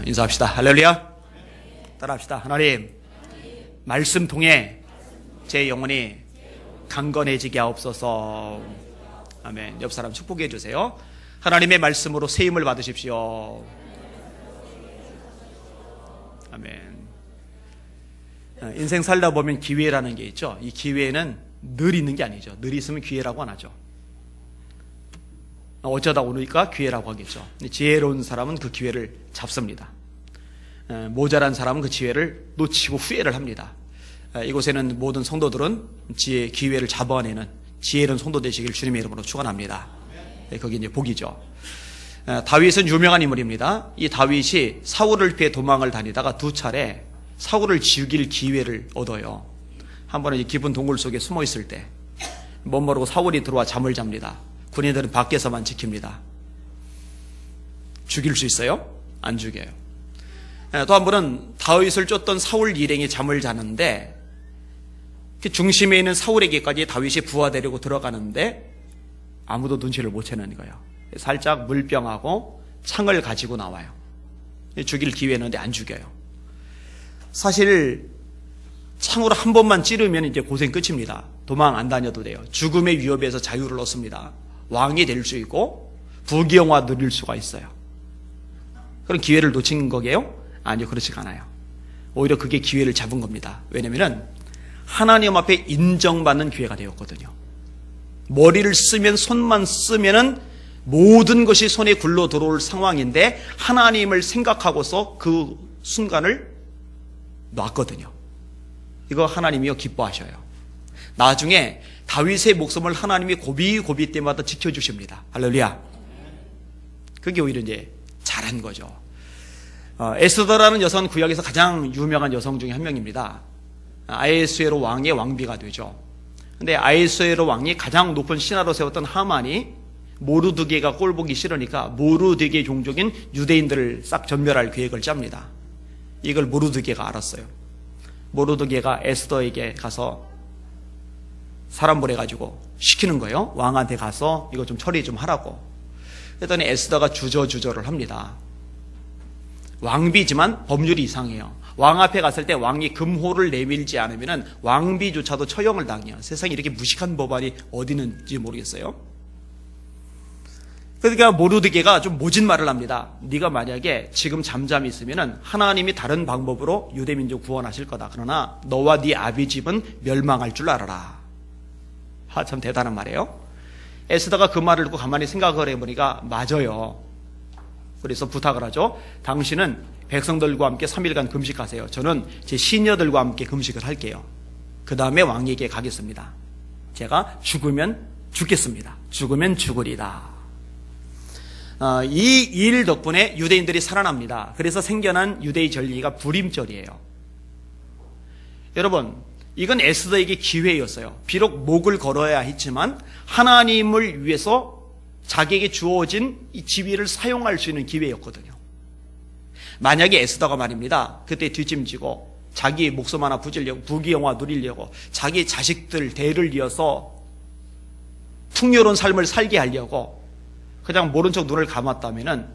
인사합시다. 할렐루야. 따라합시다. 하나님, 말씀 통해 제 영혼이 강건해지게 하옵소서. 아멘. 옆 사람 축복해 주세요. 하나님의 말씀으로 세임을 받으십시오. 아멘. 인생 살다 보면 기회라는 게 있죠. 이 기회는 늘 있는 게 아니죠. 늘 있으면 기회라고 안 하죠. 어쩌다 오니까 기회라고 하겠죠. 지혜로운 사람은 그 기회를 잡습니다. 모자란 사람은 그 기회를 놓치고 후회를 합니다. 이곳에는 모든 성도들은 기회를 잡아내는 지혜로운 성도 되시길 주님의 이름으로 축원합니다. 거기 이제 복이죠. 다윗은 유명한 인물입니다. 이 다윗이 사울을 피해 도망을 다니다가 두 차례 사울을 죽일 기회를 얻어요. 한 번은 깊은 동굴 속에 숨어 있을 때 멋모르고 사울이 들어와 잠을 잡니다. 군인들은 밖에서만 지킵니다. 죽일 수 있어요? 안 죽여요. 또 한 번은 다윗을 쫓던 사울 일행이 잠을 자는데 그 중심에 있는 사울에게까지 다윗이 부하되려고 들어가는데 아무도 눈치를 못 채는 거예요. 살짝 물병하고 창을 가지고 나와요. 죽일 기회였는데 안 죽여요. 사실 창으로 한 번만 찌르면 이제 고생 끝입니다. 도망 안 다녀도 돼요. 죽음의 위협에서 자유를 얻습니다. 왕이 될 수 있고 부귀영화 누릴 수가 있어요. 그런 기회를 놓친 거게요? 아니요, 그렇지가 않아요. 오히려 그게 기회를 잡은 겁니다. 왜냐면은 하나님 앞에 인정받는 기회가 되었거든요. 머리를 쓰면, 손만 쓰면은 모든 것이 손에 굴러 들어올 상황인데 하나님을 생각하고서 그 순간을 놨거든요. 이거 하나님이요 기뻐하셔요. 나중에 다윗의 목숨을 하나님이 고비고비 때마다 지켜주십니다. 할렐루야. 그게 오히려 이제 잘한 거죠. 에스더라는 여성은 구약에서 가장 유명한 여성 중에 한 명입니다. 아하수에로 왕의 왕비가 되죠. 근데 아하수에로 왕이 가장 높은 신하로 세웠던 하만이 모르드게가 꼴보기 싫으니까 모르드게 종족인 유대인들을 싹 전멸할 계획을 짭니다. 이걸 모르드게가 알았어요. 모르드게가 에스더에게 가서 사람 보내가지고 시키는 거예요. 왕한테 가서 이거 좀 처리 좀 하라고. 그랬더니 에스더가 주저주저를 합니다. 왕비지만 법률이 이상해요. 왕 앞에 갔을 때 왕이 금호를 내밀지 않으면 왕비조차도 처형을 당해요. 세상에 이렇게 무식한 법안이 어디 있는지 모르겠어요. 그러니까 모르드게가 좀 모진 말을 합니다. 네가 만약에 지금 잠잠히 있으면 하나님이 다른 방법으로 유대민족 구원하실 거다. 그러나 너와 네 아비 집은 멸망할 줄 알아라. 참 대단한 말이에요. 에스더가 그 말을 듣고 가만히 생각을 해보니까 맞아요. 그래서 부탁을 하죠. 당신은 백성들과 함께 3일간 금식하세요. 저는 제 시녀들과 함께 금식을 할게요. 그 다음에 왕에게 가겠습니다. 제가 죽으면 죽겠습니다. 죽으면 죽으리다. 이 일 덕분에 유대인들이 살아납니다. 그래서 생겨난 유대의 절기가 부림절이에요. 여러분, 이건 에스더에게 기회였어요. 비록 목을 걸어야 했지만 하나님을 위해서 자기에게 주어진 이 지위를 사용할 수 있는 기회였거든요. 만약에 에스더가 말입니다. 그때 뒷짐지고 자기 목숨 하나 부지려고 부귀영화 누리려고 자기 자식들 대를 이어서 풍요로운 삶을 살게 하려고 그냥 모른 척 눈을 감았다면은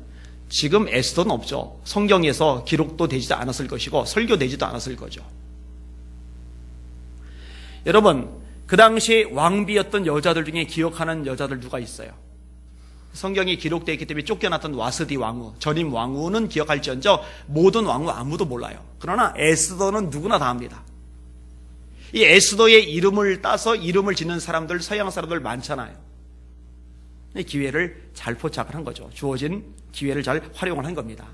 지금 에스더는 없죠. 성경에서 기록도 되지도 않았을 것이고 설교되지도 않았을 거죠. 여러분, 그 당시 왕비였던 여자들 중에 기억하는 여자들 누가 있어요? 성경이 기록되어 있기 때문에 쫓겨났던 와스디 왕후, 전임 왕후는 기억할지언정 모든 왕후 아무도 몰라요. 그러나 에스더는 누구나 다 압니다. 이 에스더의 이름을 따서 이름을 짓는 사람들, 서양 사람들 많잖아요. 기회를 잘 포착을 한 거죠. 주어진 기회를 잘 활용을 한 겁니다.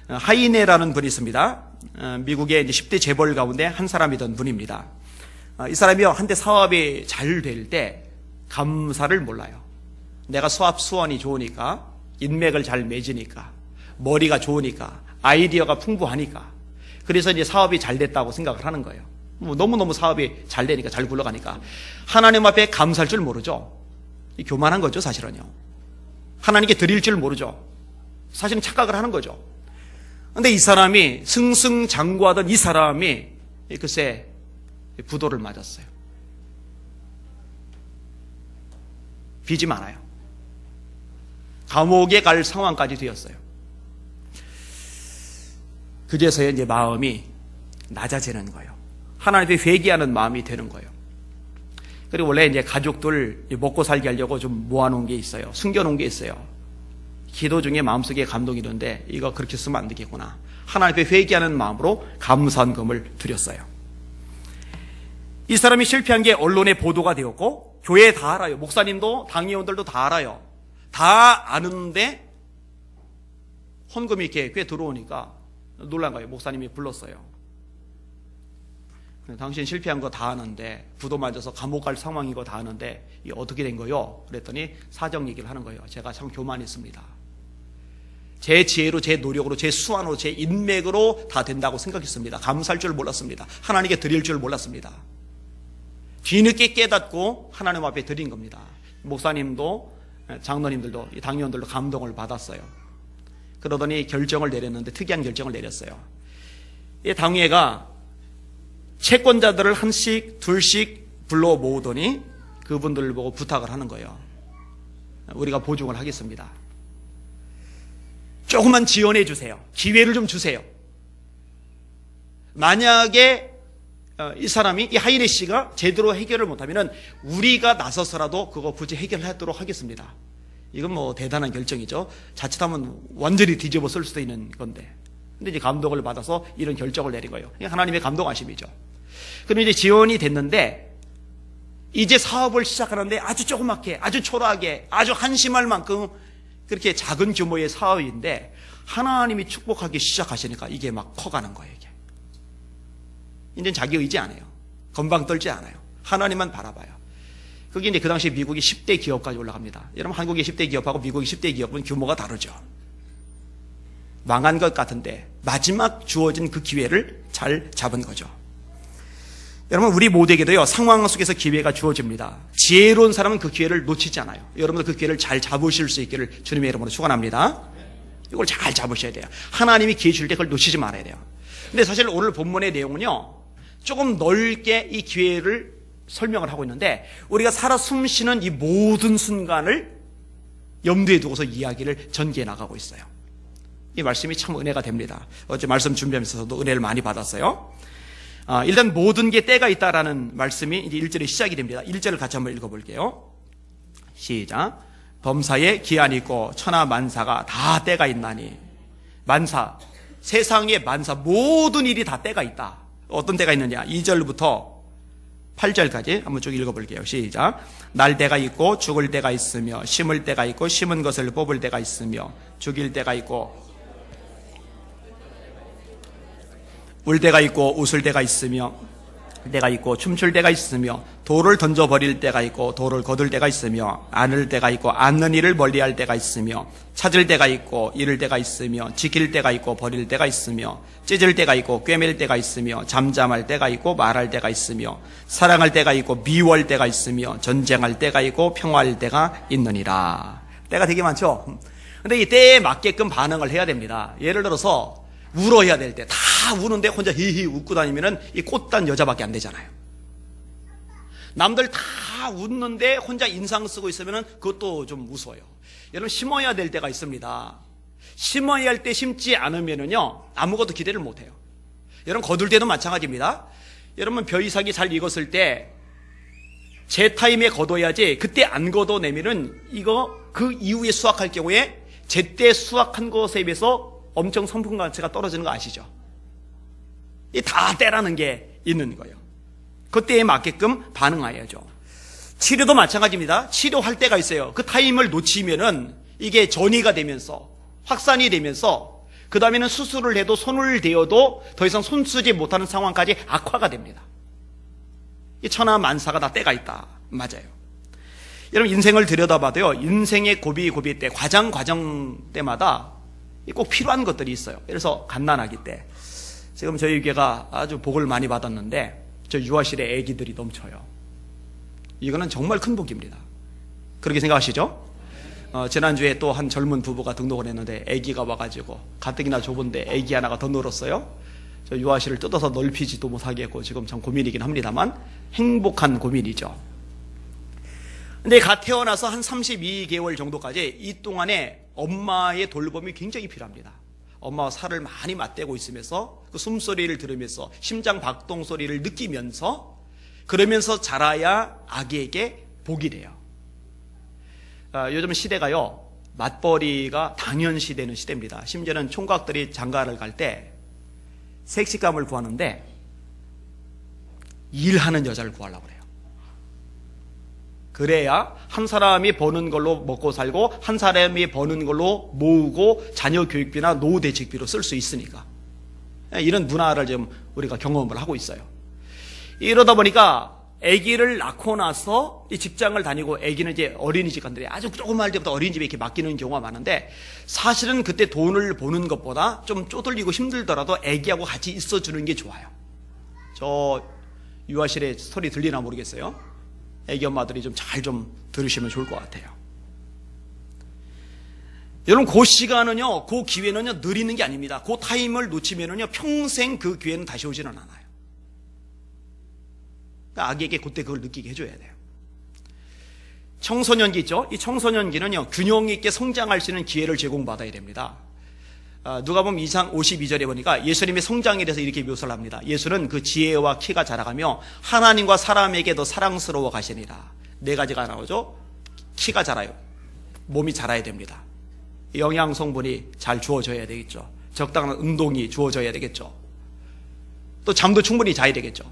하이네라는 분이 있습니다. 미국의 10대 재벌 가운데 한 사람이던 분입니다. 이 사람이요, 한때 사업이 잘 될 때 감사를 몰라요. 내가 수합 수완이 좋으니까, 인맥을 잘 맺으니까, 머리가 좋으니까, 아이디어가 풍부하니까, 그래서 이제 사업이 잘 됐다고 생각을 하는 거예요. 너무너무 사업이 잘 되니까, 잘 굴러가니까. 하나님 앞에 감사할 줄 모르죠. 교만한 거죠, 사실은요. 하나님께 드릴 줄 모르죠. 사실은 착각을 하는 거죠. 근데 이 사람이 승승장구하던 이 사람이 글쎄 부도를 맞았어요. 빚이 많아요. 감옥에 갈 상황까지 되었어요. 그제서야 이제 마음이 낮아지는 거예요. 하나님께 회개하는 마음이 되는 거예요. 그리고 원래 이제 가족들 먹고 살게 하려고 좀 모아놓은 게 있어요. 숨겨놓은 게 있어요. 기도 중에 마음속에 감동이 있는데 이거 그렇게 쓰면 안 되겠구나. 하나님께 회개하는 마음으로 감사한금을 드렸어요. 이 사람이 실패한 게 언론에 보도가 되었고 교회에 다 알아요. 목사님도 당의원들도 다 알아요. 다 아는데 헌금이 이렇게 꽤 들어오니까 놀란 거예요. 목사님이 불렀어요. 당신 실패한 거 다 아는데 부도 맞아서 감옥 갈 상황인 거 다 아는데 이게 어떻게 된 거요? 그랬더니 사정 얘기를 하는 거예요. 제가 참 교만했습니다. 제 지혜로, 제 노력으로, 제 수완으로, 제 인맥으로 다 된다고 생각했습니다. 감사할 줄 몰랐습니다. 하나님께 드릴 줄 몰랐습니다. 뒤늦게 깨닫고 하나님 앞에 드린 겁니다. 목사님도 장로님들도 당위원들도 감동을 받았어요. 그러더니 결정을 내렸는데 특이한 결정을 내렸어요. 이 당회가 채권자들을 한씩 둘씩 불러 모으더니 그분들을 보고 부탁을 하는 거예요. 우리가 보증을 하겠습니다. 조금만 지원해 주세요. 기회를 좀 주세요. 만약에 이 사람이, 이 하이레 씨가 제대로 해결을 못하면 우리가 나서서라도 그거 굳이 해결하도록 하겠습니다. 이건 뭐 대단한 결정이죠. 자칫하면 완전히 뒤집어 쓸 수도 있는 건데. 근데 이제 감동을 받아서 이런 결정을 내린 거예요. 하나님의 감동하심이죠. 그럼 이제 지원이 됐는데 이제 사업을 시작하는데 아주 조그맣게, 아주 초라하게, 아주 한심할 만큼 그렇게 작은 규모의 사업인데 하나님이 축복하기 시작하시니까 이게 막 커가는 거예요. 이게. 이제는 자기 의지 안 해요. 건방 떨지 않아요. 하나님만 바라봐요. 그게 이제 그 당시 미국이 10대 기업까지 올라갑니다. 여러분 한국의 10대 기업하고 미국의 10대 기업은 규모가 다르죠. 망한 것 같은데 마지막 주어진 그 기회를 잘 잡은 거죠. 여러분 우리 모두에게도요 상황 속에서 기회가 주어집니다. 지혜로운 사람은 그 기회를 놓치지 않아요. 여러분들 그 기회를 잘 잡으실 수 있기를 주님의 이름으로 축원합니다. 이걸 잘 잡으셔야 돼요. 하나님이 기회 줄 때 그걸 놓치지 말아야 돼요. 근데 사실 오늘 본문의 내용은요 조금 넓게 이 기회를 설명을 하고 있는데 우리가 살아 숨쉬는 이 모든 순간을 염두에 두고서 이야기를 전개해 나가고 있어요. 이 말씀이 참 은혜가 됩니다. 어제 말씀 준비하면서도 은혜를 많이 받았어요. 일단 모든 게 때가 있다라는 말씀이 이제 1절에 시작이 됩니다. 1절을 같이 한번 읽어볼게요. 시작. 범사에 기한이 있고 천하 만사가 다 때가 있나니. 만사, 세상의 만사 모든 일이 다 때가 있다. 어떤 때가 있느냐. 2절부터 8절까지 한번 쭉 읽어볼게요. 시작. 날 때가 있고 죽을 때가 있으며 심을 때가 있고 심은 것을 뽑을 때가 있으며 죽일 때가 있고 울 때가 있고 웃을 때가 있으며 때가 있고 춤출 때가 있으며 돌을 던져버릴 때가 있고 돌을 거둘 때가 있으며 안을 때가 있고 안는 일을 멀리할 때가 있으며 찾을 때가 있고 잃을 때가 있으며 지킬 때가 있고 버릴 때가 있으며 찢을 때가 있고 꿰맬 때가 있으며 잠잠할 때가 있고 말할 때가 있으며 사랑할 때가 있고 미워할 때가 있으며 전쟁할 때가 있고 평화할 때가 있느니라. 때가 되게 많죠. 근데 이 때에 맞게끔 반응을 해야 됩니다. 예를 들어서 울어야 될 때 다 우는데 혼자 히히 웃고 다니면은 이 꽃단 여자밖에 안 되잖아요. 남들 다 웃는데 혼자 인상 쓰고 있으면은 그것도 좀 무서워요. 여러분 심어야 될 때가 있습니다. 심어야 할 때 심지 않으면은요 아무것도 기대를 못 해요. 여러분 거둘 때도 마찬가지입니다. 여러분 벼 이삭이 잘 익었을 때 제 타임에 거둬야지 그때 안 거둬내면은 이거 그 이후에 수확할 경우에 제때 수확한 것에 비해서 엄청 성분 가치가 떨어지는 거 아시죠? 이 다 때라는 게 있는 거예요. 그때에 맞게끔 반응해야죠. 치료도 마찬가지입니다. 치료할 때가 있어요. 그 타임을 놓치면은 이게 전이가 되면서 확산이 되면서 그 다음에는 수술을 해도 손을 대어도 더 이상 손 쓰지 못하는 상황까지 악화가 됩니다. 이 천하 만사가 다 때가 있다. 맞아요. 여러분 인생을 들여다봐도요. 인생의 고비 때 과정 때마다 꼭 필요한 것들이 있어요. 그래서 갓난아기 때 지금 저희 교회가 아주 복을 많이 받았는데 저 유아실에 아기들이 넘쳐요. 이거는 정말 큰 복입니다. 그렇게 생각하시죠? 지난주에 또 한 젊은 부부가 등록을 했는데 아기가 와가지고 가뜩이나 좁은데 아기 하나가 더 늘었어요. 저 유아실을 뜯어서 넓히지도 못하겠고 지금 참 고민이긴 합니다만 행복한 고민이죠. 근데 갓 태어나서 한 32개월 정도까지 이 동안에 엄마의 돌봄이 굉장히 필요합니다. 엄마와 살을 많이 맞대고 있으면서 그 숨소리를 들으면서 심장 박동 소리를 느끼면서 그러면서 자라야 아기에게 복이 돼요. 요즘 시대가요, 맞벌이가 당연시되는 시대입니다. 심지어는 총각들이 장가를 갈 때 색시감을 구하는데 일하는 여자를 구하려고 그래요. 그래야 한 사람이 버는 걸로 먹고 살고 한 사람이 버는 걸로 모으고 자녀 교육비나 노후 대책비로 쓸 수 있으니까. 이런 문화를 지금 우리가 경험을 하고 있어요. 이러다 보니까 아기를 낳고 나서 이 직장을 다니고 아기는 이제 어린이집 간들이 아주 조그마할 때부터 어린이집에 이렇게 맡기는 경우가 많은데 사실은 그때 돈을 버는 것보다 좀 쪼들리고 힘들더라도 아기하고 같이 있어주는 게 좋아요. 저 유아실에 소리 들리나 모르겠어요. 애기 엄마들이 좀 잘 좀 들으시면 좋을 것 같아요. 여러분, 그 시간은요, 그 기회는요, 느리는 게 아닙니다. 그 타임을 놓치면은요, 평생 그 기회는 다시 오지는 않아요. 그러니까 아기에게 그때 그걸 느끼게 해줘야 돼요. 청소년기 있죠? 이 청소년기는요, 균형 있게 성장할 수 있는 기회를 제공받아야 됩니다. 누가복음 2장 52절에 보니까 예수님의 성장에 대해서 이렇게 묘사를 합니다. 예수는 그 지혜와 키가 자라가며 하나님과 사람에게 더 사랑스러워 가시니라. 네 가지가 나오죠. 키가 자라요. 몸이 자라야 됩니다. 영양 성분이 잘 주어져야 되겠죠. 적당한 운동이 주어져야 되겠죠. 또 잠도 충분히 자야 되겠죠.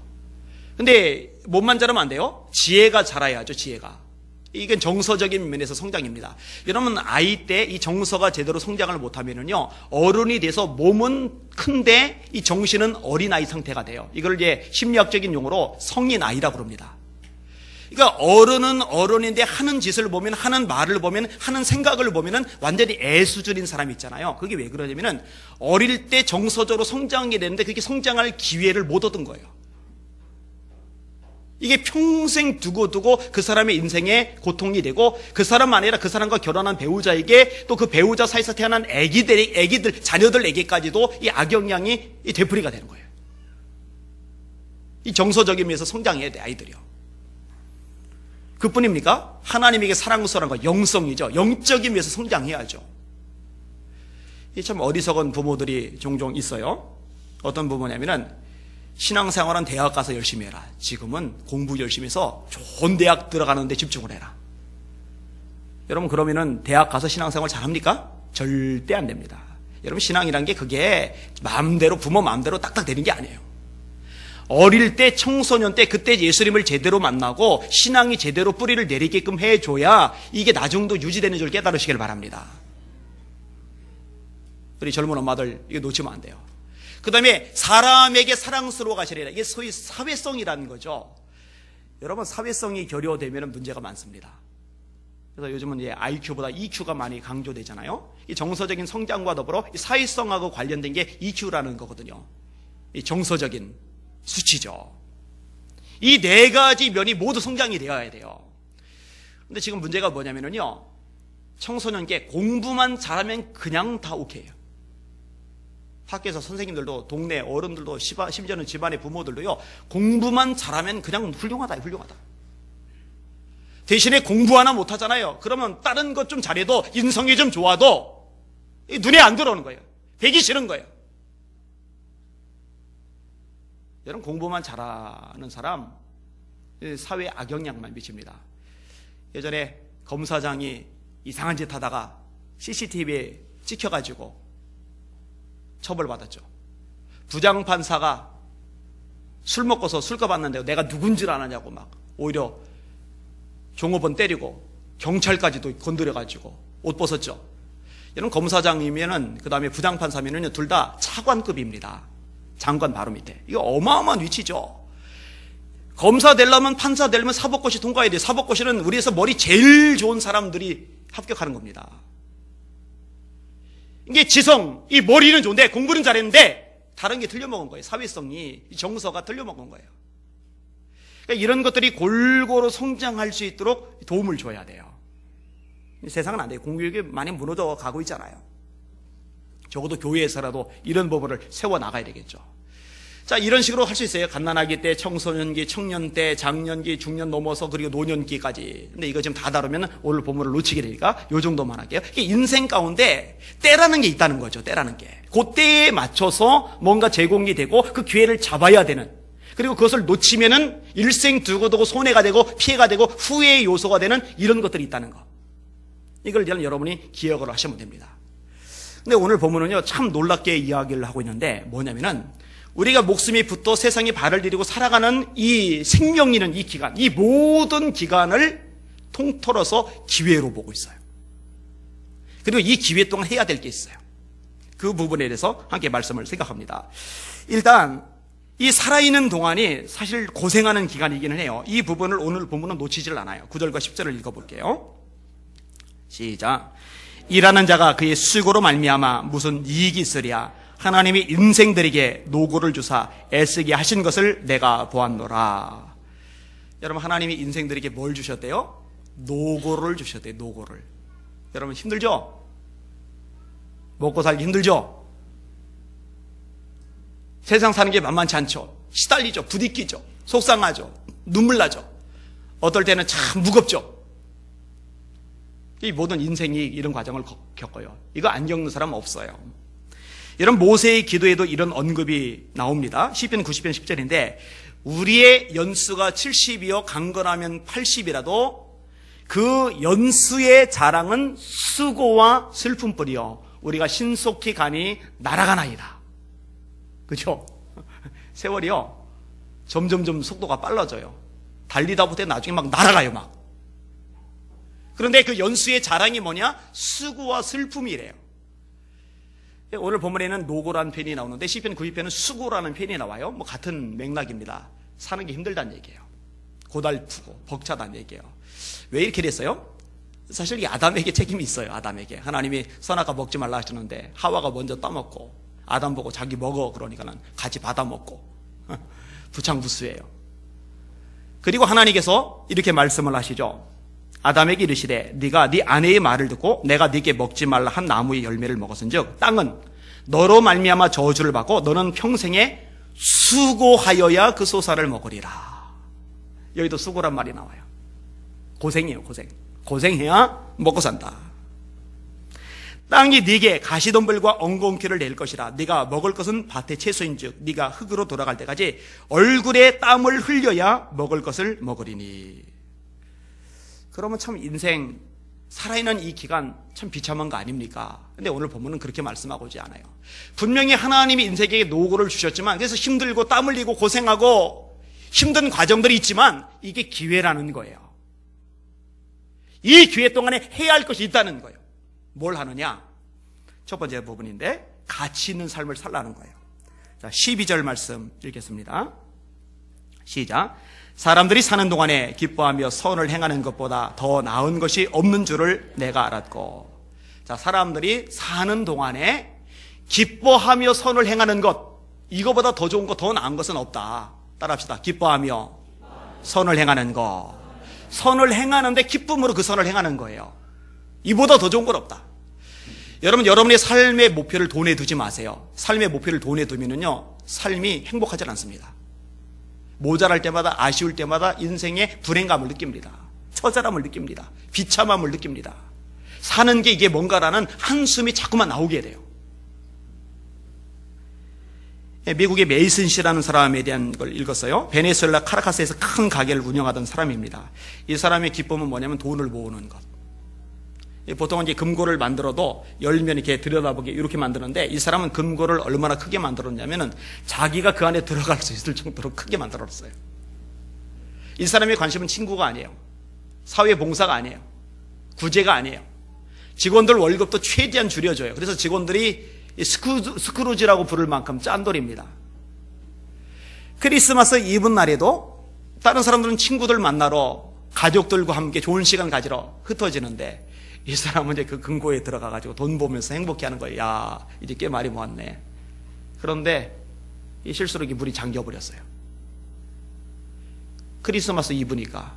근데 몸만 자라면 안 돼요. 지혜가 자라야죠. 지혜가. 이건 정서적인 면에서 성장입니다. 여러분, 아이 때 이 정서가 제대로 성장을 못하면은요, 어른이 돼서 몸은 큰데 이 정신은 어린아이 상태가 돼요. 이걸 이제 심리학적인 용어로 성인아이라고 그럽니다. 그러니까 어른은 어른인데 하는 짓을 보면, 하는 말을 보면, 하는 생각을 보면은 완전히 애 수준인 사람이 있잖아요. 그게 왜 그러냐면은 어릴 때 정서적으로 성장이 되는데 그게 성장할 기회를 못 얻은 거예요. 이게 평생 두고 그 사람의 인생에 고통이 되고 그 사람만 아니라 그 사람과 결혼한 배우자에게 또 그 배우자 사이에서 태어난 애기들, 자녀들에게까지도 이 악영향이 되풀이가 되는 거예요. 이 정서적인 면에서 성장해야 돼, 아이들이요. 그뿐입니까? 하나님에게 사랑스러운 거, 영성이죠. 영적인 면에서 성장해야죠. 이 참 어리석은 부모들이 종종 있어요. 어떤 부모냐면은 신앙생활은 대학 가서 열심히 해라. 지금은 공부 열심히 해서 좋은 대학 들어가는 데 집중을 해라. 여러분, 그러면은 대학 가서 신앙생활 잘합니까? 절대 안 됩니다. 여러분, 신앙이란 게 그게 마음대로, 부모 마음대로 딱딱 되는 게 아니에요. 어릴 때, 청소년 때, 그때 예수님을 제대로 만나고 신앙이 제대로 뿌리를 내리게끔 해줘야 이게 나중도 유지되는 줄 깨달으시길 바랍니다. 우리 젊은 엄마들 이거 놓치면 안 돼요. 그 다음에 사람에게 사랑스러워 가시리라. 이게 소위 사회성이라는 거죠. 여러분, 사회성이 결여되면 문제가 많습니다. 그래서 요즘은 이제 IQ보다 EQ가 많이 강조되잖아요. 이 정서적인 성장과 더불어 이 사회성하고 관련된 게 EQ라는 거거든요. 이 정서적인 수치죠. 이 네 가지 면이 모두 성장이 되어야 돼요. 근데 지금 문제가 뭐냐면요, 청소년기 공부만 잘하면 그냥 다 오케이예요. 학교에서 선생님들도, 동네 어른들도, 심지어는 집안의 부모들도요, 공부만 잘하면 그냥 훌륭하다. 대신에 공부 하나 못하잖아요. 그러면 다른 것 좀 잘해도, 인성이 좀 좋아도 눈에 안 들어오는 거예요. 배기 싫은 거예요. 여러분, 공부만 잘하는 사람 사회에 악영향만 미칩니다. 예전에 검사장이 이상한 짓 하다가 CCTV에 찍혀가지고 처벌받았죠. 부장판사가 술 먹고서 술값 왔는데 내가 누군지 아느냐고 막 오히려 종업원 때리고 경찰까지도 건드려가지고 옷 벗었죠. 여러분, 검사장이면은 그 다음에 부장판사면은요, 둘 다 차관급입니다. 장관 바로 밑에. 이거 어마어마한 위치죠. 검사 되려면, 판사 되려면 사법고시 통과해야 돼요. 사법고시는 우리에서 머리 제일 좋은 사람들이 합격하는 겁니다. 이게 지성, 이 머리는 좋은데 공부는 잘했는데 다른 게 틀려먹은 거예요. 사회성이, 정서가 틀려먹은 거예요. 그러니까 이런 것들이 골고루 성장할 수 있도록 도움을 줘야 돼요. 세상은 안 돼요. 공교육이 많이 무너져 가고 있잖아요. 적어도 교회에서라도 이런 법을 세워나가야 되겠죠. 자, 이런 식으로 할 수 있어요. 갓난아기 때, 청소년기, 청년 때, 장년기, 중년 넘어서 그리고 노년기까지. 근데 이거 지금 다 다루면 오늘 본문을 놓치게 되니까 요 정도만 할게요. 인생 가운데 때라는 게 있다는 거죠. 때라는 게. 그때에 맞춰서 뭔가 제공이 되고 그 기회를 잡아야 되는, 그리고 그것을 놓치면은 일생 두고두고 손해가 되고 피해가 되고 후회의 요소가 되는 이런 것들이 있다는 거. 이걸 여러분이 기억을 하시면 됩니다. 근데 오늘 본문은요, 참 놀랍게 이야기를 하고 있는데 뭐냐면은 우리가 목숨이 붙어 세상에 발을 들이고 살아가는 이 생명이는 이 기간, 이 모든 기간을 통틀어서 기회로 보고 있어요. 그리고 이 기회 동안 해야 될 게 있어요. 그 부분에 대해서 함께 말씀을 생각합니다. 일단 이 살아있는 동안이 사실 고생하는 기간이기는 해요. 이 부분을 오늘 본문은 놓치질 않아요. 9절과 10절을 읽어볼게요. 시작. 일하는 자가 그의 수고로 말미암아 무슨 이익이 있으랴. 하나님이 인생들에게 노고를 주사 애쓰게 하신 것을 내가 보았노라. 여러분, 하나님이 인생들에게 뭘 주셨대요? 노고를 주셨대요. 노고를. 여러분, 힘들죠? 먹고 살기 힘들죠? 세상 사는 게 만만치 않죠? 시달리죠? 부딪히죠? 속상하죠? 눈물 나죠? 어떨 때는 참 무겁죠? 이 모든 인생이 이런 과정을 겪어요. 이거 안 겪는 사람 없어요. 이런 모세의 기도에도 이런 언급이 나옵니다. 시편 90편 10절인데 우리의 연수가 70이요 강건하면 80이라도 그 연수의 자랑은 수고와 슬픔뿐이요 우리가 신속히 가니 날아가나이다. 그렇죠? 세월이요 점점점 속도가 빨라져요. 달리다 보면 나중에 막 날아가요 막. 그런데 그 연수의 자랑이 뭐냐? 수고와 슬픔이래요. 오늘 본문에는 노고라는 표현이 나오는데 시편 92편은 수고라는 표현이 나와요. 뭐 같은 맥락입니다. 사는 게 힘들다는 얘기예요. 고달프고 벅차다는 얘기예요. 왜 이렇게 됐어요? 사실 이 아담에게 책임이 있어요. 아담에게. 하나님이 선악과 먹지 말라 하시는데 하와가 먼저 따먹고 아담 보고 자기 먹어 그러니까는 같이 받아먹고 부창부수예요. 그리고 하나님께서 이렇게 말씀을 하시죠. 아담에게 이르시되 네가 네 아내의 말을 듣고 내가 네게 먹지 말라 한 나무의 열매를 먹었은즉 땅은 너로 말미암아 저주를 받고 너는 평생에 수고하여야 그 소사를 먹으리라. 여기도 수고란 말이 나와요. 고생이에요. 고생. 고생해야 먹고 산다. 땅이 네게 가시덤불과 엉겅퀴를 낼 것이라. 네가 먹을 것은 밭의 채소인즉 네가 흙으로 돌아갈 때까지 얼굴에 땀을 흘려야 먹을 것을 먹으리니. 그러면 참 인생 살아있는 이 기간 참 비참한 거 아닙니까? 근데 오늘 본문은 그렇게 말씀하고지 않아요. 분명히 하나님이 인생에게 노고를 주셨지만 그래서 힘들고 땀 흘리고 고생하고 힘든 과정들이 있지만 이게 기회라는 거예요. 이 기회 동안에 해야 할 것이 있다는 거예요. 뭘 하느냐? 첫 번째 부분인데 가치 있는 삶을 살라는 거예요. 자, 12절 말씀 읽겠습니다. 시작. 사람들이 사는 동안에 기뻐하며 선을 행하는 것보다 더 나은 것이 없는 줄을 내가 알았고. 자, 사람들이 사는 동안에 기뻐하며 선을 행하는 것, 이거보다 더 좋은 것, 더 나은 것은 없다. 따라합시다. 기뻐하며 선을 행하는 것. 선을 행하는데 기쁨으로 그 선을 행하는 거예요. 이보다 더 좋은 건 없다. 여러분, 여러분의 삶의 목표를 돈에 두지 마세요. 삶의 목표를 돈에 두면은요, 삶이 행복하지 않습니다. 모자랄 때마다 아쉬울 때마다 인생의 불행감을 느낍니다. 처절함을 느낍니다. 비참함을 느낍니다. 사는 게 이게 뭔가라는 한숨이 자꾸만 나오게 돼요. 미국의 메이슨 씨라는 사람에 대한 걸 읽었어요. 베네수엘라 카라카스에서 큰 가게를 운영하던 사람입니다. 이 사람의 기쁨은 뭐냐면 돈을 모으는 것. 보통은 이제 금고를 만들어도 열면 이렇게 들여다보게 이렇게 만드는데 이 사람은 금고를 얼마나 크게 만들었냐면은 자기가 그 안에 들어갈 수 있을 정도로 크게 만들었어요. 이 사람의 관심은 친구가 아니에요. 사회봉사가 아니에요. 구제가 아니에요. 직원들 월급도 최대한 줄여줘요. 그래서 직원들이 스크루지라고 부를 만큼 짠돌입니다. 크리스마스 이브 날에도 다른 사람들은 친구들 만나러 가족들과 함께 좋은 시간 가지러 흩어지는데 이 사람은 이제 그 금고에 들어가가지고 돈 보면서 행복해하는 거예요. 야, 이제 꽤 많이 모았네. 그런데 이 실수로 이 물이 잠겨버렸어요. 크리스마스 이브니까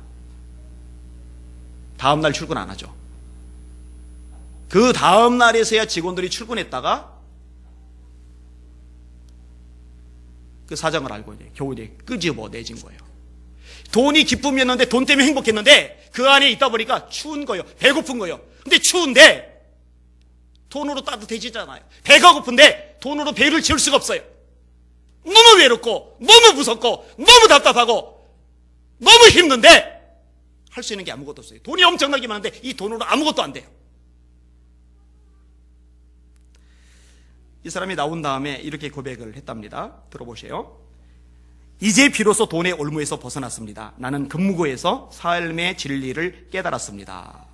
다음날 출근 안 하죠. 그 다음날에서야 직원들이 출근했다가 그 사정을 알고 이제 겨우 이제 끄집어내진 거예요. 돈이 기쁨이었는데, 돈 때문에 행복했는데 그 안에 있다 보니까 추운 거예요. 배고픈 거예요. 근데 추운데 돈으로 따뜻해지잖아요. 배가 고픈데 돈으로 배를 채울 수가 없어요. 너무 외롭고 너무 무섭고 너무 답답하고 너무 힘든데 할 수 있는 게 아무것도 없어요. 돈이 엄청나게 많은데 이 돈으로 아무것도 안 돼요. 이 사람이 나온 다음에 이렇게 고백을 했답니다. 들어보세요. 이제 비로소 돈의 올무에서 벗어났습니다. 나는 금무고에서 삶의 진리를 깨달았습니다.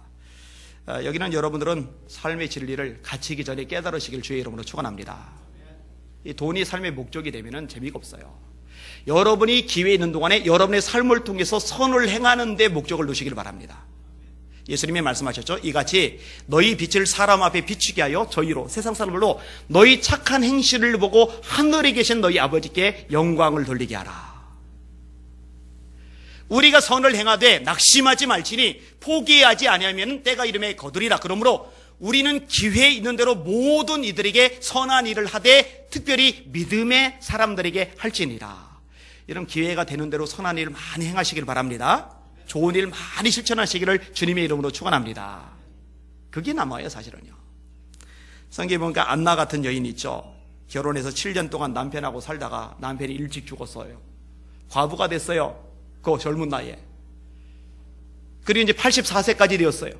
여기는 여러분들은 삶의 진리를 갇히기 전에 깨달으시길 주의 이름으로 축원합니다. 이 돈이 삶의 목적이 되면은 재미가 없어요. 여러분이 기회에 있는 동안에 여러분의 삶을 통해서 선을 행하는 데 목적을 두시길 바랍니다. 예수님이 말씀하셨죠. 이같이 너희 빛을 사람 앞에 비추게 하여 저희로, 세상 사람들로 너희 착한 행실을 보고 하늘에 계신 너희 아버지께 영광을 돌리게 하라. 우리가 선을 행하되 낙심하지 말지니 포기하지 아니하면 때가 이름에 거두리라. 그러므로 우리는 기회 있는 대로 모든 이들에게 선한 일을 하되 특별히 믿음의 사람들에게 할지니라. 이런 기회가 되는 대로 선한 일을 많이 행하시길 바랍니다. 좋은 일 많이 실천하시기를 주님의 이름으로 축원합니다. 그게 남아요, 사실은요. 성경에 보니까 안나 같은 여인이 있죠. 결혼해서 7년 동안 남편하고 살다가 남편이 일찍 죽었어요. 과부가 됐어요. 그 젊은 나이에. 그리고 이제 84세까지 되었어요.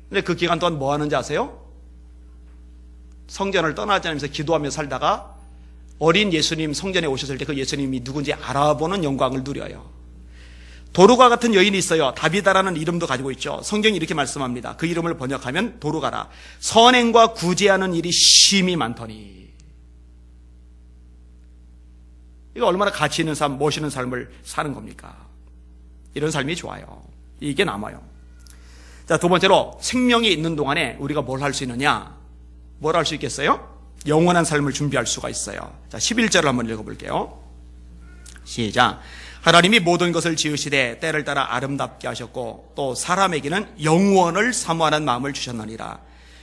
근데 그 기간 동안 뭐 하는지 아세요? 성전을 떠나지 않으면서 기도하며 살다가 어린 예수님 성전에 오셨을 때 그 예수님이 누군지 알아보는 영광을 누려요. 도루가 같은 여인이 있어요. 다비다라는 이름도 가지고 있죠. 성경이 이렇게 말씀합니다. 그 이름을 번역하면 도루가라. 선행과 구제하는 일이 심히 많더니. 이거 얼마나 가치 있는 삶, 멋있는 삶을 사는 겁니까? 이런 삶이 좋아요. 이게 남아요. 자, 두 번째로 생명이 있는 동안에 우리가 뭘 할 수 있느냐? 뭘 할 수 있겠어요? 영원한 삶을 준비할 수가 있어요. 자, 11절을 한번 읽어볼게요. 시작. 하나님이 모든 것을 지으시되 때를 따라 아름답게 하셨고 또 사람에게는 영원을 사모하는 마음을 주셨느니라.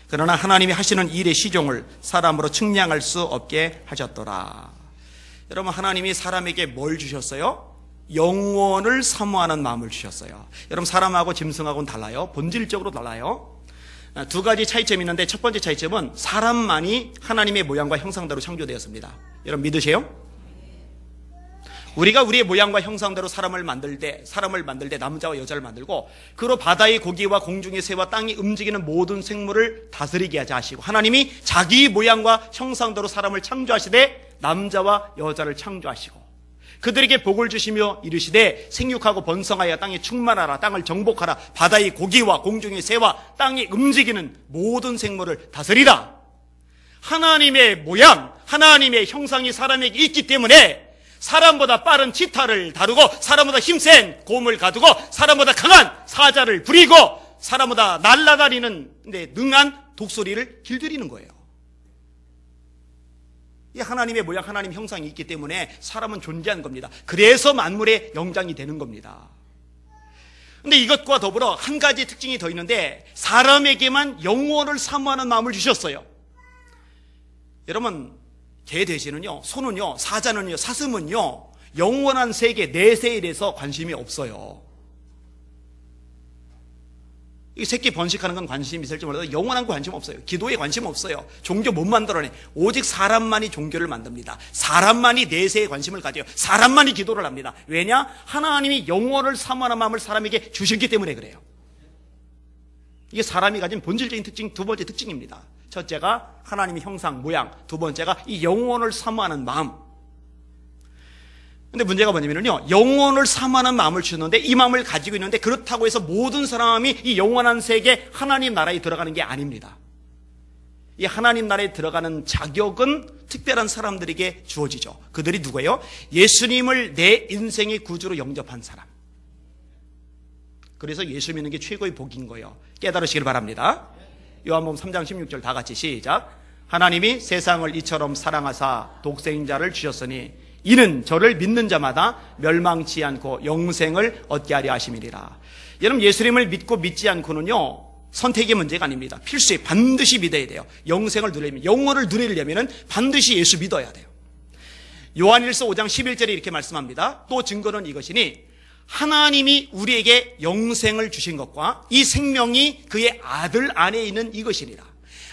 그러나 하나님이 하시는 일의 시종을 사람으로 측량할 수 없게 하셨더라. 여러분, 하나님이 사람에게 뭘 주셨어요? 영원을 사모하는 마음을 주셨어요. 여러분, 사람하고 짐승하고는 달라요. 본질적으로 달라요. 두 가지 차이점이 있는데 첫 번째 차이점은 사람만이 하나님의 모양과 형상대로 창조되었습니다. 여러분 믿으세요? 우리가 우리의 모양과 형상대로 사람을 만들 때 남자와 여자를 만들고 그로 바다의 고기와 공중의 새와 땅이 움직이는 모든 생물을 다스리게 하시고 하나님이 자기 모양과 형상대로 사람을 창조하시되 남자와 여자를 창조하시고 그들에게 복을 주시며 이르시되 생육하고 번성하여 땅에 충만하라. 땅을 정복하라. 바다의 고기와 공중의 새와 땅이 움직이는 모든 생물을 다스리라. 하나님의 모양, 하나님의 형상이 사람에게 있기 때문에 사람보다 빠른 치타를 다루고 사람보다 힘센 곰을 가두고 사람보다 강한 사자를 부리고 사람보다 날아다니는 능한 독수리를 길들이는 거예요. 이 하나님의 모양, 하나님 형상이 있기 때문에 사람은 존재한 겁니다. 그래서 만물의 영장이 되는 겁니다. 근데 이것과 더불어 한 가지 특징이 더 있는데 사람에게만 영원을 사모하는 마음을 주셨어요. 여러분, 개 돼지는요, 소는요, 사자는요, 사슴은요 영원한 세계, 내세에 대해서 관심이 없어요. 이 새끼 번식하는 건 관심이 있을지 몰라도 영원한 거 관심 없어요. 기도에 관심 없어요. 종교 못 만들어내. 오직 사람만이 종교를 만듭니다. 사람만이 내세에 관심을 가져요. 사람만이 기도를 합니다. 왜냐? 하나님이 영원을 사모하는 마음을 사람에게 주셨기 때문에 그래요. 이게 사람이 가진 본질적인 특징, 두 번째 특징입니다. 첫째가 하나님의 형상, 모양. 두 번째가 이 영원을 사모하는 마음. 근데 문제가 뭐냐면요, 영원을 사모하는 마음을 주셨는데 이 마음을 가지고 있는데 그렇다고 해서 모든 사람이 이 영원한 세계 하나님 나라에 들어가는 게 아닙니다. 이 하나님 나라에 들어가는 자격은 특별한 사람들에게 주어지죠. 그들이 누구예요? 예수님을 내 인생의 구주로 영접한 사람. 그래서 예수 믿는 게 최고의 복인 거예요. 깨달으시길 바랍니다. 요한복음 3장 16절 다 같이 시작. 하나님이 세상을 이처럼 사랑하사 독생자를 주셨으니 이는 저를 믿는 자마다 멸망치 않고 영생을 얻게 하려 하심이니라. 여러분, 예수님을 믿고 믿지 않고는요 선택의 문제가 아닙니다. 필수에 반드시 믿어야 돼요. 영생을 누리려면, 영원을 누리려면 반드시 예수 믿어야 돼요. 요한일서 5장 11절에 이렇게 말씀합니다. 또 증거는 이것이니 하나님이 우리에게 영생을 주신 것과 이 생명이 그의 아들 안에 있는 이것이니라.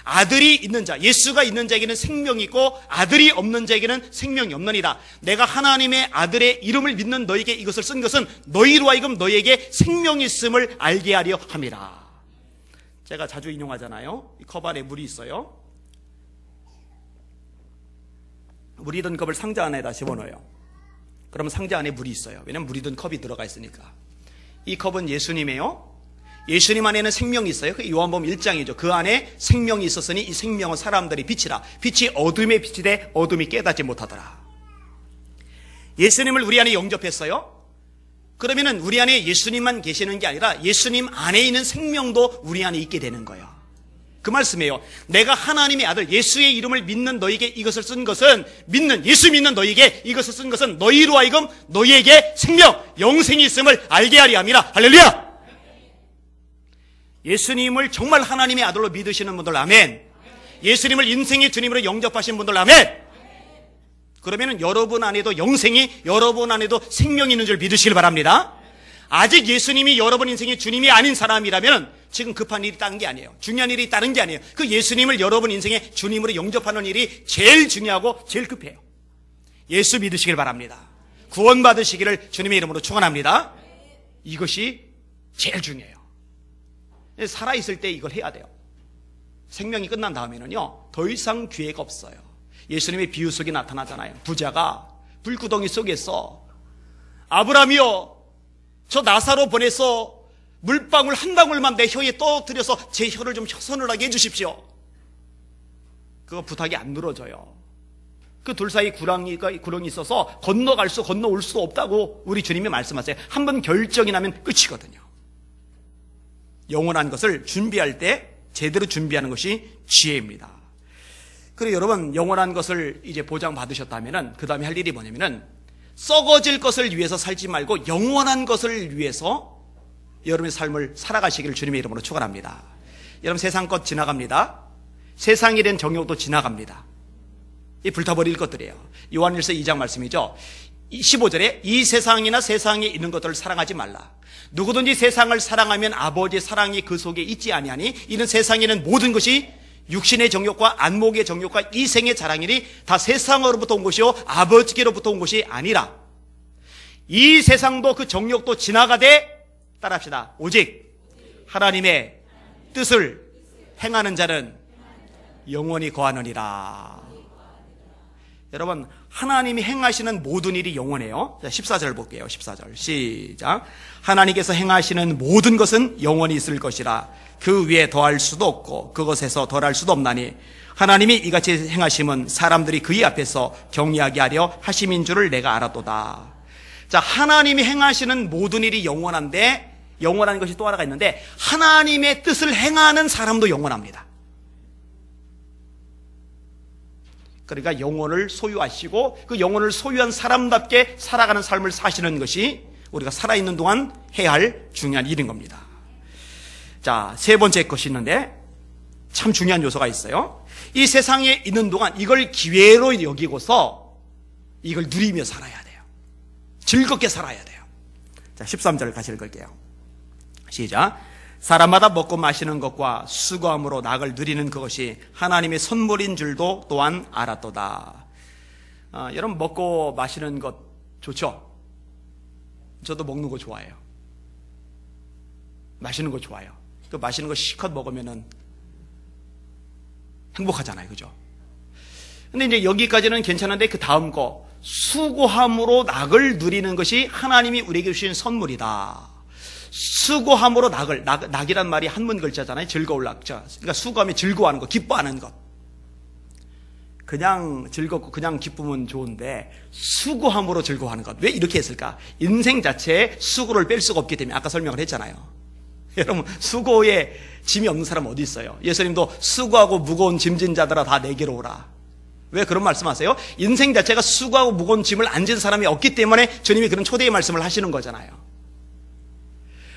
아들이 있는 자, 예수가 있는 자에게는 생명이 있고 아들이 없는 자에게는 생명이 없느니라. 내가 하나님의 아들의 이름을 믿는 너에게 이것을 쓴 것은 너희로 하여금 너희에게 생명이 있음을 알게 하려 함이라. 제가 자주 인용하잖아요. 이 컵 안에 물이 있어요. 물이 든 컵을 상자 안에다 집어넣어요. 그러면 상자 안에 물이 있어요. 왜냐하면 물이 든 컵이 들어가 있으니까. 이 컵은 예수님이에요. 예수님 안에는 생명이 있어요. 요한복음 1장이죠. 그 안에 생명이 있었으니 이 생명은 사람들의 빛이라. 빛이 어둠의 빛이 돼 어둠이 깨닫지 못하더라. 예수님을 우리 안에 영접했어요. 그러면은 우리 안에 예수님만 계시는 게 아니라 예수님 안에 있는 생명도 우리 안에 있게 되는 거예요. 그 말씀이에요. 내가 하나님의 아들 예수의 이름을 믿는 너에게 이것을 쓴 것은 예수 믿는 너에게 이것을 쓴 것은 너희로 하여금 너희에게 생명, 영생이 있음을 알게 하리 함이라. 할렐루야. 예수님을 정말 하나님의 아들로 믿으시는 분들 아멘. 예수님을 인생의 주님으로 영접하신 분들 아멘. 그러면은 여러분 안에도 영생이, 여러분 안에도 생명이 있는 줄 믿으시길 바랍니다. 아직 예수님이 여러분 인생의 주님이 아닌 사람이라면 지금 급한 일이 다른 게 아니에요. 중요한 일이 다른 게 아니에요. 그 예수님을 여러분 인생의 주님으로 영접하는 일이 제일 중요하고 제일 급해요. 예수 믿으시길 바랍니다. 구원받으시기를 주님의 이름으로 축원합니다. 이것이 제일 중요해요. 살아있을 때 이걸 해야 돼요. 생명이 끝난 다음에는요, 더 이상 기회가 없어요. 예수님의 비유 속에 나타나잖아요. 부자가 불구덩이 속에서 아브라함이여, 저 나사로 보내서 물방울 한 방울만 내 혀에 떠들여서 제 혀를 좀 서늘하게 해주십시오. 그거 부탁이 안 늘어져요. 그 둘 사이 구렁이 있어서 건너올 수 없다고 우리 주님이 말씀하세요. 한번 결정이 나면 끝이거든요. 영원한 것을 준비할 때 제대로 준비하는 것이 지혜입니다. 그리고 여러분, 영원한 것을 이제 보장받으셨다면은 그 다음에 할 일이 뭐냐면은 썩어질 것을 위해서 살지 말고 영원한 것을 위해서 여러분의 삶을 살아가시기를 주님의 이름으로 축원합니다. 여러분, 세상 것 지나갑니다. 세상에 대한 정욕도 지나갑니다. 이 불타버릴 것들이에요. 요한일서 2장 말씀이죠. 15절에 이 세상이나 세상에 있는 것들을 사랑하지 말라. 누구든지 세상을 사랑하면 아버지의 사랑이 그 속에 있지 아니하니 이는 세상에는 모든 것이 육신의 정욕과 안목의 정욕과 이생의 자랑이니 다 세상으로부터 온 것이요 아버지께로부터 온 것이 아니라. 이 세상도 그 정욕도 지나가되, 따라합시다, 오직 하나님의 뜻을 행하는 자는 영원히 거하느니라. 여러분, 하나님이 행하시는 모든 일이 영원해요. 자, 14절 볼게요. 14절 시작. 하나님께서 행하시는 모든 것은 영원히 있을 것이라. 그 위에 더할 수도 없고 그것에서 덜할 수도 없나니 하나님이 이같이 행하심은 사람들이 그의 앞에서 경외하게 하려 하심인 줄을 내가 알았도다. 자, 하나님이 행하시는 모든 일이 영원한데, 영원한 것이 또 하나가 있는데 하나님의 뜻을 행하는 사람도 영원합니다. 그러니까 영혼을 소유하시고 그 영혼을 소유한 사람답게 살아가는 삶을 사시는 것이 우리가 살아있는 동안 해야 할 중요한 일인 겁니다. 자, 세 번째 것이 있는데 참 중요한 요소가 있어요. 이 세상에 있는 동안 이걸 기회로 여기고서 이걸 누리며 살아야 돼요. 즐겁게 살아야 돼요. 자, 13절 같이 읽을게요. 시작. 사람마다 먹고 마시는 것과 수고함으로 낙을 누리는 그것이 하나님의 선물인 줄도 또한 알았도다. 여러분, 먹고 마시는 것 좋죠? 저도 먹는 거 좋아해요. 마시는 거 좋아요. 그 마시는 거 실컷 먹으면은 행복하잖아요. 그죠? 근데 이제 여기까지는 괜찮은데 그 다음 거, 수고함으로 낙을 누리는 것이 하나님이 우리에게 주신 선물이다. 수고함으로 낙이란 말이 한문 글자잖아요. 즐거울 낙자. 그러니까 수고하면 즐거워하는 것, 기뻐하는 것. 그냥 즐겁고 그냥 기쁘면 좋은데 수고함으로 즐거워하는 것. 왜 이렇게 했을까? 인생 자체에 수고를 뺄 수가 없기 때문에 아까 설명을 했잖아요. 여러분, 수고에 짐이 없는 사람 어디 있어요? 예수님도 수고하고 무거운 짐진 자들아 다 내게로 오라. 왜 그런 말씀하세요? 인생 자체가 수고하고 무거운 짐을 안 진 사람이 없기 때문에 주님이 그런 초대의 말씀을 하시는 거잖아요.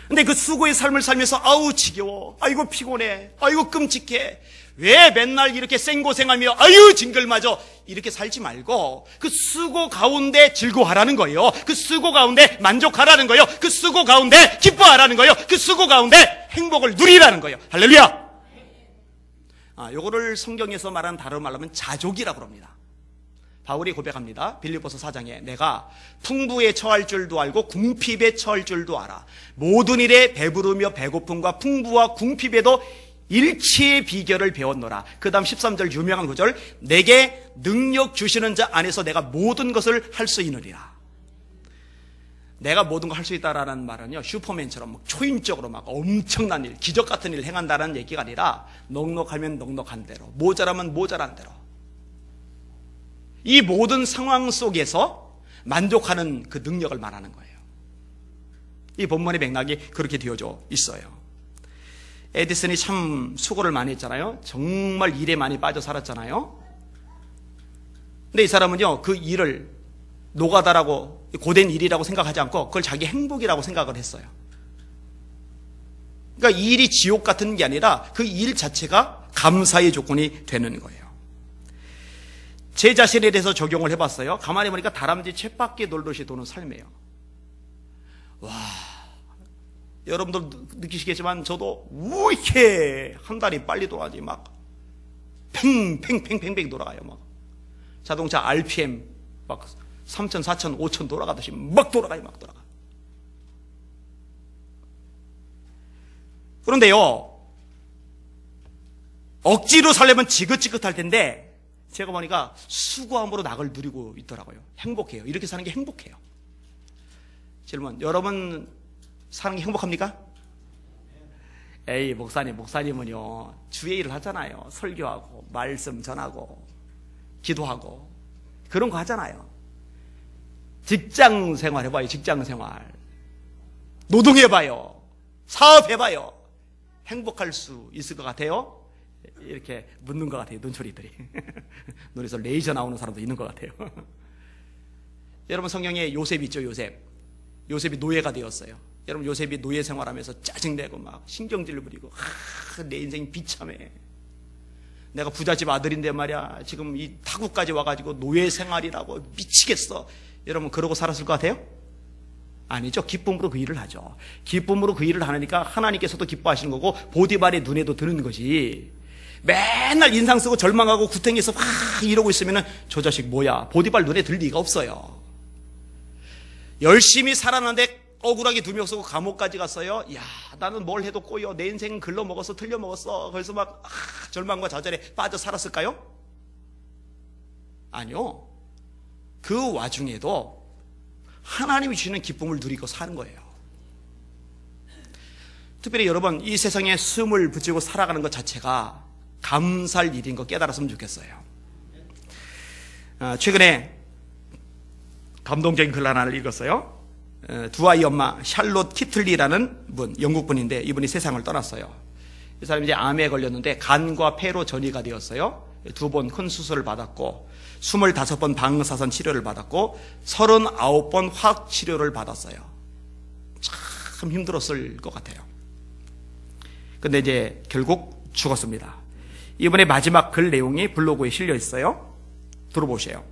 근데 그 수고의 삶을 살면서 아우 지겨워, 아이고 피곤해, 아이고 끔찍해, 왜 맨날 이렇게 생고생하며 아유 징글마저 이렇게 살지 말고 그 수고 가운데 즐거워하라는 거예요. 그 수고 가운데 만족하라는 거예요. 그 수고 가운데 기뻐하라는 거예요. 그 수고 가운데 행복을 누리라는 거예요. 할렐루야. 요거를 성경에서 말하는 다른 말로 하면 자족이라고 합니다. 바울이 고백합니다. 빌립보서 4장에 내가 풍부에 처할 줄도 알고 궁핍에 처할 줄도 알아. 모든 일에 배부르며 배고픔과 풍부와 궁핍에도 일치의 비결을 배웠노라. 그 다음 13절 유명한 구절, 내게 능력 주시는 자 안에서 내가 모든 것을 할 수 있느니라. 내가 모든 걸 할 수 있다라는 말은요, 슈퍼맨처럼 막 초인적으로 막 엄청난 일, 기적 같은 일을 행한다는 얘기가 아니라 넉넉하면 넉넉한 대로, 모자라면 모자란 대로 이 모든 상황 속에서 만족하는 그 능력을 말하는 거예요. 이 본문의 맥락이 그렇게 되어져 있어요. 에디슨이 참 수고를 많이 했잖아요. 정말 일에 많이 빠져 살았잖아요. 근데 이 사람은요, 그 일을 노가다라고 고된 일이라고 생각하지 않고 그걸 자기 행복이라고 생각을 했어요. 그러니까 이 일이 지옥 같은 게 아니라 그 일 자체가 감사의 조건이 되는 거예요. 제 자신에 대해서 적용을 해봤어요. 가만히 보니까 다람쥐 쳇바퀴 돌듯이 도는 삶이에요. 와, 여러분들 느끼시겠지만 저도 왜 이렇게 한 달이 빨리 돌아가지? 막 팽팽팽팽팽 돌아가요. 막 자동차 RPM 막 3,000, 4,000, 5,000 돌아가듯이 막 돌아가요. 막 돌아가. 그런데요, 억지로 살려면 지긋지긋할 텐데 제가 보니까 수고함으로 낙을 누리고 있더라고요. 행복해요. 이렇게 사는 게 행복해요. 질문, 여러분 사는 게 행복합니까? 에이, 목사님은요 주의 일을 하잖아요. 설교하고 말씀 전하고 기도하고 그런 거 하잖아요. 직장 생활 해봐요. 직장 생활 노동해봐요. 사업해봐요. 행복할 수 있을 것 같아요? 이렇게 묻는 것 같아요. 눈초리들이. 눈에서 레이저 나오는 사람도 있는 것 같아요. 여러분 성경에 요셉 있죠. 요셉이 노예가 되었어요. 여러분 요셉이 노예 생활하면서 짜증내고 막 신경질 부리고 내 인생이 비참해. 내가 부잣집 아들인데 말이야 지금 이 타국까지 와가지고 노예 생활이라고 미치겠어. 여러분 그러고 살았을 것 같아요? 아니죠. 기쁨으로 그 일을 하죠. 기쁨으로 그 일을 하니까 하나님께서도 기뻐하시는 거고 보디발의 눈에도 드는 거지. 맨날 인상 쓰고 절망하고 구탱이에서 막 이러고 있으면 저 자식 뭐야, 보디발 눈에 들 리가 없어요. 열심히 살았는데 억울하게 2명 쓰고 감옥까지 갔어요. 야, 나는 뭘 해도 꼬여. 내 인생은 글러먹었어, 틀려먹었어. 그래서 막 절망과 좌절에 빠져 살았을까요? 아니요. 그 와중에도 하나님이 주시는 기쁨을 누리고 사는 거예요. 특별히 여러분 이 세상에 숨을 붙이고 살아가는 것 자체가 감사할 일인 거 깨달았으면 좋겠어요. 최근에 감동적인 글 하나를 읽었어요. 두 아이 엄마 샬롯 키틀리라는 분, 영국분인데 이분이 세상을 떠났어요. 이 사람이 이제 암에 걸렸는데 간과 폐로 전이가 되었어요. 2번 큰 수술을 받았고 25번 방사선 치료를 받았고 39번 화학 치료를 받았어요. 참 힘들었을 것 같아요. 근데 이제 결국 죽었습니다. 이번에 마지막 글 내용이 블로그에 실려 있어요. 들어보세요.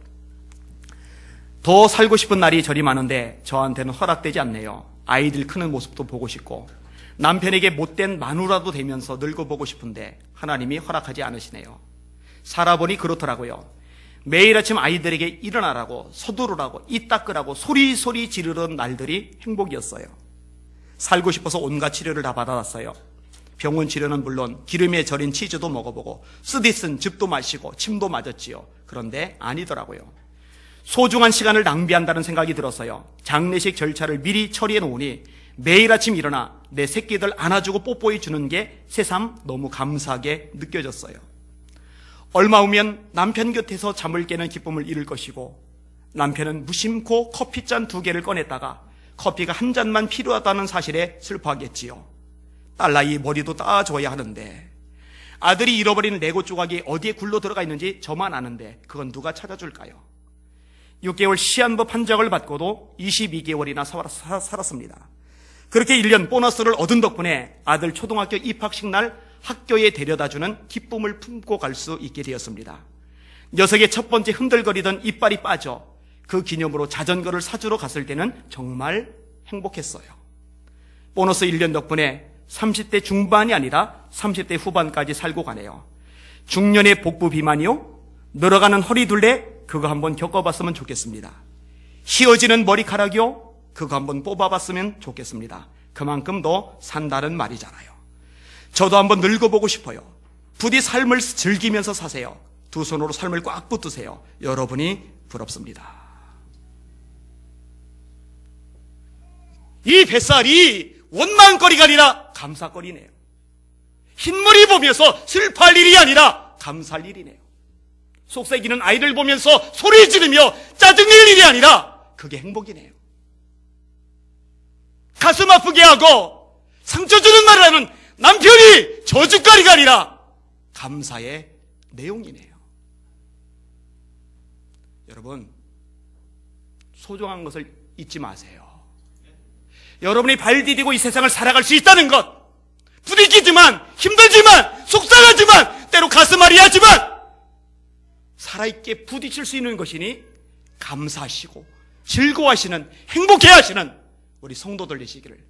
더 살고 싶은 날이 저리 많은데 저한테는 허락되지 않네요. 아이들 크는 모습도 보고 싶고 남편에게 못된 마누라도 되면서 늙어보고 싶은데 하나님이 허락하지 않으시네요. 살아보니 그렇더라고요. 매일 아침 아이들에게 일어나라고 서두르라고 이 닦으라고 소리소리 지르던 날들이 행복이었어요. 살고 싶어서 온갖 치료를 다 받아왔어요. 병원 치료는 물론 기름에 절인 치즈도 먹어보고 쓰디쓴 즙도 마시고 침도 맞았지요. 그런데 아니더라고요. 소중한 시간을 낭비한다는 생각이 들었어요. 장례식 절차를 미리 처리해 놓으니 매일 아침 일어나 내 새끼들 안아주고 뽀뽀해 주는 게 새삼 너무 감사하게 느껴졌어요. 얼마 후면 남편 곁에서 잠을 깨는 기쁨을 잃을 것이고 남편은 무심코 커피잔 2개를 꺼냈다가 커피가 한 잔만 필요하다는 사실에 슬퍼하겠지요. 딸 나이 머리도 따줘야 하는데 아들이 잃어버린 레고 조각이 어디에 굴러 들어가 있는지 저만 아는데 그건 누가 찾아줄까요? 6개월 시한부 판정을 받고도 22개월이나 살았습니다. 그렇게 1년 보너스를 얻은 덕분에 아들 초등학교 입학식 날 학교에 데려다주는 기쁨을 품고 갈 수 있게 되었습니다. 녀석의 첫 번째 흔들거리던 이빨이 빠져 그 기념으로 자전거를 사주러 갔을 때는 정말 행복했어요. 보너스 1년 덕분에 30대 중반이 아니라 30대 후반까지 살고 가네요. 중년의 복부 비만이요? 늘어가는 허리둘레? 그거 한번 겪어봤으면 좋겠습니다. 휘어지는 머리카락이요? 그거 한번 뽑아봤으면 좋겠습니다. 그만큼 더 산다는 말이잖아요. 저도 한번 늙어보고 싶어요. 부디 삶을 즐기면서 사세요. 두 손으로 삶을 꽉 붙드세요. 여러분이 부럽습니다. 이 뱃살이 원망거리가 아니라 감사거리네요. 흰머리 보면서 슬퍼할 일이 아니라 감사할 일이네요. 속삭이는 아이를 보면서 소리 지르며 짜증낼 일이 아니라 그게 행복이네요. 가슴 아프게 하고 상처 주는 말을 하는 남편이 저주거리가 아니라 감사의 내용이네요. 여러분, 소중한 것을 잊지 마세요. 여러분이 발 디디고 이 세상을 살아갈 수 있다는 것, 부딪히지만 힘들지만 속상하지만 때로 가슴 아리하지만 살아있게 부딪힐 수 있는 것이니 감사하시고 즐거워하시는, 행복해하시는 우리 성도들 되시기를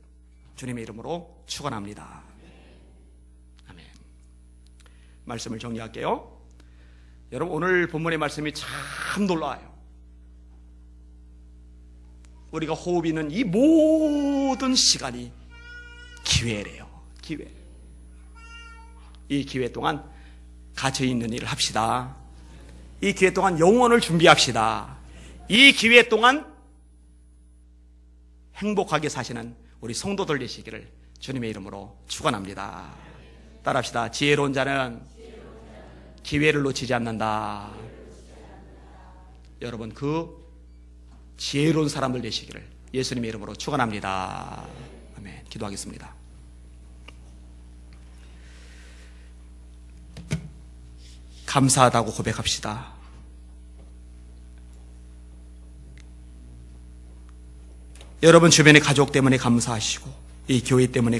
주님의 이름으로 축원합니다. 아멘. 말씀을 정리할게요. 여러분, 오늘 본문의 말씀이 참 놀라워요. 우리가 호흡이 있는 이 모든 시간이 기회래요. 기회. 이 기회 동안 갇혀있는 일을 합시다. 이 기회 동안 영혼을 준비합시다. 이 기회 동안 행복하게 사시는 우리 성도들 되시기를 주님의 이름으로 축원합니다. 따라합시다. 지혜로운 자는 기회를 놓치지 않는다. 여러분, 그 지혜로운 사람들 되시기를 예수님의 이름으로 축원합니다. 아멘. 기도하겠습니다. 감사하다고 고백합시다. 여러분 주변의 가족 때문에 감사하시고 이 교회 때문에